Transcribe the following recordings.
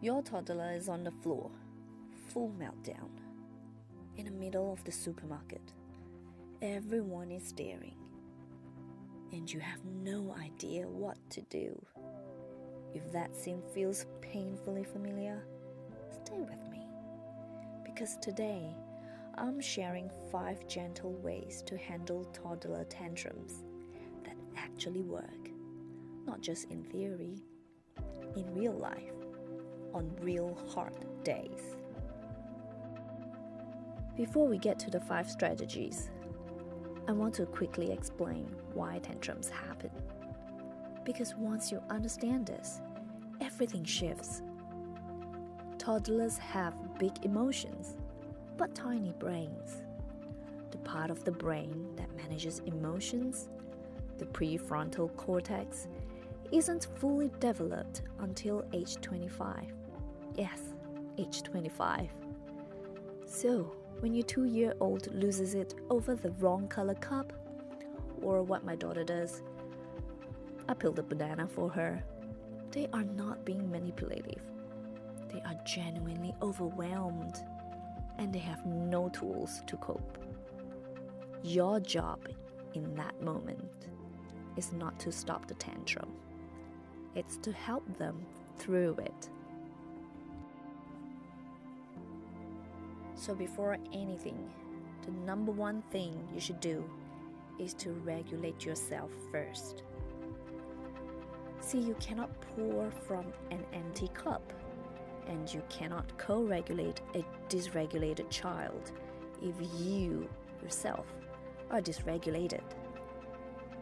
Your toddler is on the floor, full meltdown, in the middle of the supermarket. Everyone is staring, and you have no idea what to do. If that scene feels painfully familiar, stay with me, because today I'm sharing 5 gentle ways to handle toddler tantrums that actually work, not just in theory, in real life, on real hard days. Before we get to the 5 strategies, I want to quickly explain why tantrums happen. Because once you understand this, everything shifts. Toddlers have big emotions, but tiny brains. The part of the brain that manages emotions, the prefrontal cortex, isn't fully developed until age 25. Yes, age 25. So, when your 2-year-old loses it over the wrong color cup, or what my daughter does, I peeled a banana for her, they are not being manipulative. They are genuinely overwhelmed, and they have no tools to cope. Your job in that moment is not to stop the tantrum. It's to help them through it. So before anything, the number one thing you should do is to regulate yourself first. See, you cannot pour from an empty cup, and you cannot co-regulate a dysregulated child if you yourself are dysregulated.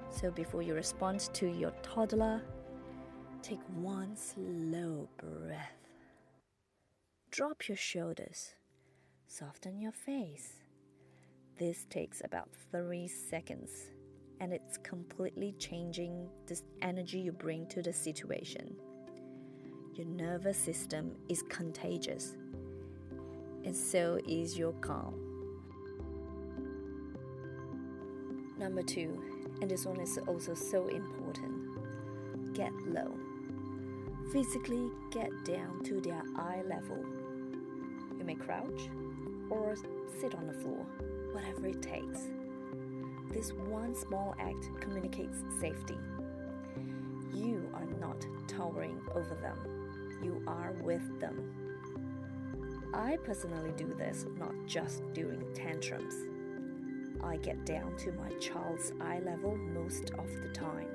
So before you respond to your toddler, take one slow breath. Drop your shoulders. Soften your face. This takes about 3 seconds, and it's completely changing the energy you bring to the situation. Your nervous system is contagious, and so is your calm. Number 2, and this one is also so important, get low. Physically get down to their eye level. You may crouch or sit on the floor, whatever it takes. This one small act communicates safety. You are not towering over them. You are with them. I personally do this not just during tantrums. I get down to my child's eye level most of the time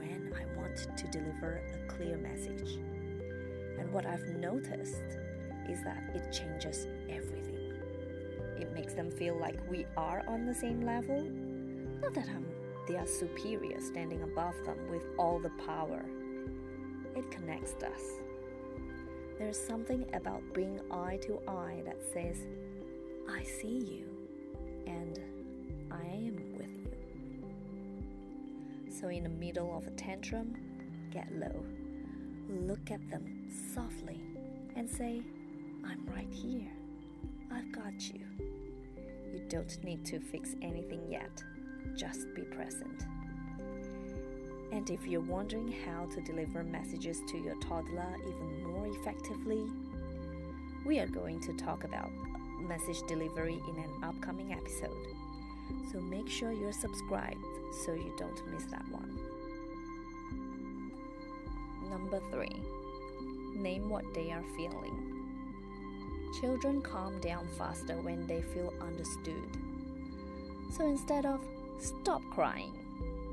when I want to deliver a clear message. And what I've noticed is that it changes everything. It makes them feel like we are on the same level. Not that they are superior standing above them with all the power. It connects us. There's something about being eye to eye that says, I see you and I am with you. So in the middle of a tantrum, get low. Look at them softly and say, I'm right here. I've got you. You don't need to fix anything yet. Just be present. And if you're wondering how to deliver messages to your toddler even more effectively, we are going to talk about message delivery in an upcoming episode. So make sure you're subscribed so you don't miss that one. Number 3, name what they are feeling. Children calm down faster when they feel understood. So instead of stop crying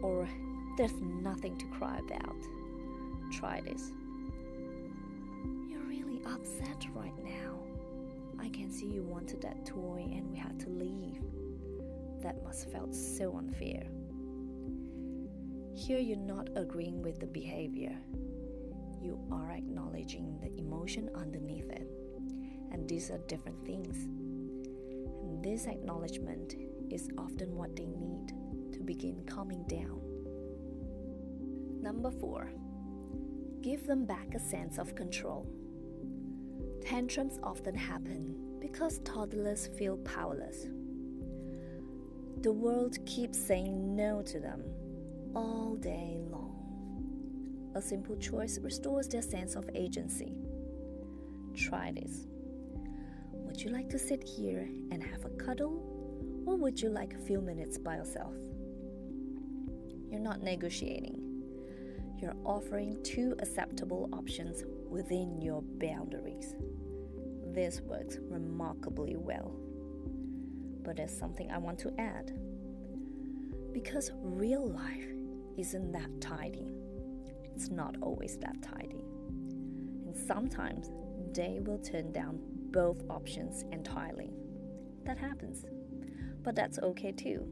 or there's nothing to cry about, try this. You're really upset right now. I can see you wanted that toy and we had to leave. That must have felt so unfair. Here you're not agreeing with the behavior. You are acknowledging the emotion underneath it. And these are different things. And this acknowledgement is often what they need to begin calming down. Number 4, give them back a sense of control. Tantrums often happen because toddlers feel powerless. The world keeps saying no to them all day long. A simple choice restores their sense of agency. Try this. Would you like to sit here and have a cuddle, or would you like a few minutes by yourself? You're not negotiating. You're offering two acceptable options within your boundaries. This works remarkably well. But there's something I want to add. Because real life isn't that tidy. It's not always that tidy. And sometimes they will turn down both options entirely. That happens. But that's okay too.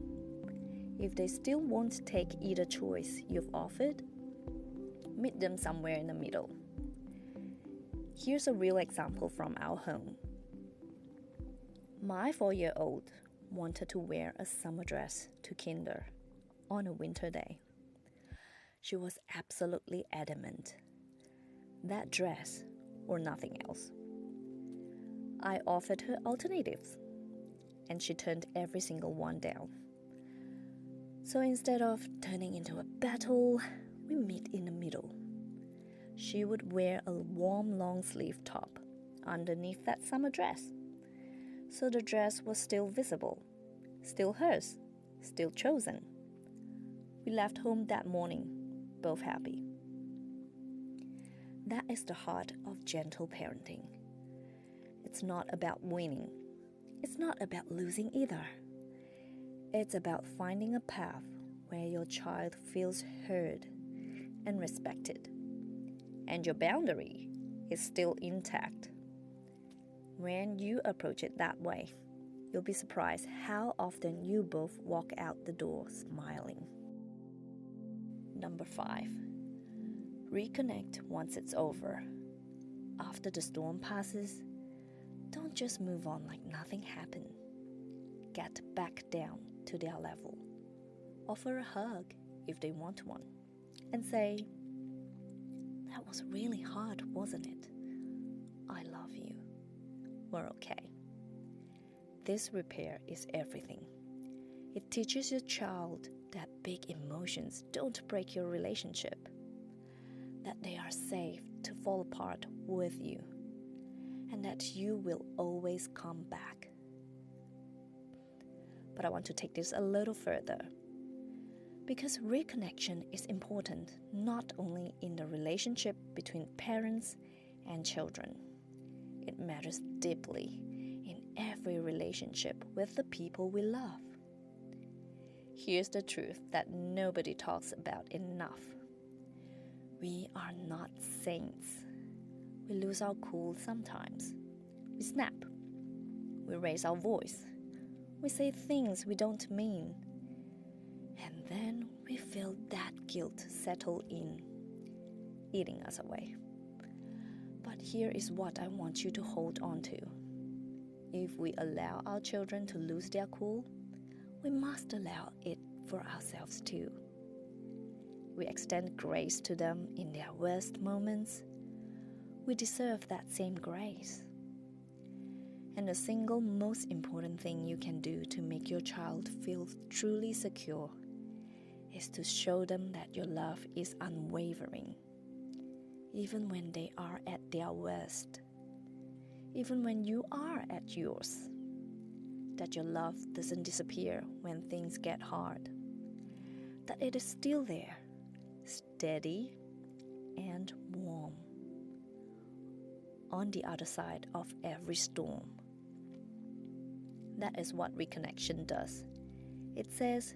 If they still won't take either choice you've offered, meet them somewhere in the middle. Here's a real example from our home. My 4-year-old wanted to wear a summer dress to kinder on a winter day. She was absolutely adamant. That dress or nothing else. I offered her alternatives, and she turned every single one down. So instead of turning into a battle, we meet in the middle. She would wear a warm long-sleeve top underneath that summer dress. So the dress was still visible, still hers, still chosen. We left home that morning, both happy. That is the heart of gentle parenting. It's not about winning. It's not about losing either. It's about finding a path where your child feels heard and respected, and your boundary is still intact. When you approach it that way, you'll be surprised how often you both walk out the door smiling. Number 5. Reconnect once it's over. After the storm passes, don't just move on like nothing happened. Get back down to their level. Offer a hug if they want one, and say, "That was really hard, wasn't it? I love you. We're okay." This repair is everything. It teaches your child that big emotions don't break your relationship, that they are safe to fall apart with you, and that you will always come back. But I want to take this a little further, because reconnection is important not only in the relationship between parents and children. It matters deeply in every relationship with the people we love. Here's the truth that nobody talks about enough. We are not saints. We lose our cool sometimes. We snap. We raise our voice. We say things we don't mean. And then we feel that guilt settle in, eating us away. But here is what I want you to hold on to. If we allow our children to lose their cool, we must allow it for ourselves too. We extend grace to them in their worst moments. We deserve that same grace. And the single most important thing you can do to make your child feel truly secure is to show them that your love is unwavering, even when they are at their worst, even when you are at yours, that your love doesn't disappear when things get hard, that it is still there, steady and warm, on the other side of every storm. That is what reconnection does. It says,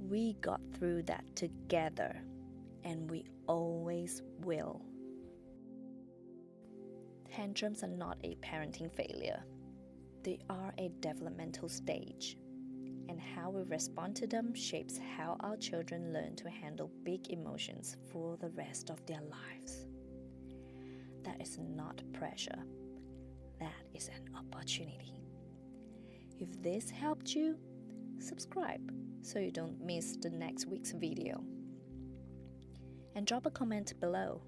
we got through that together, and we always will. Tantrums are not a parenting failure. They are a developmental stage, and how we respond to them shapes how our children learn to handle big emotions for the rest of their lives. That is not pressure. That is an opportunity. If this helped you, subscribe so you don't miss the next week's video. And drop a comment below.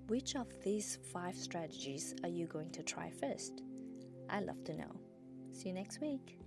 Which of these 5 strategies are you going to try first? I'd love to know. See you next week.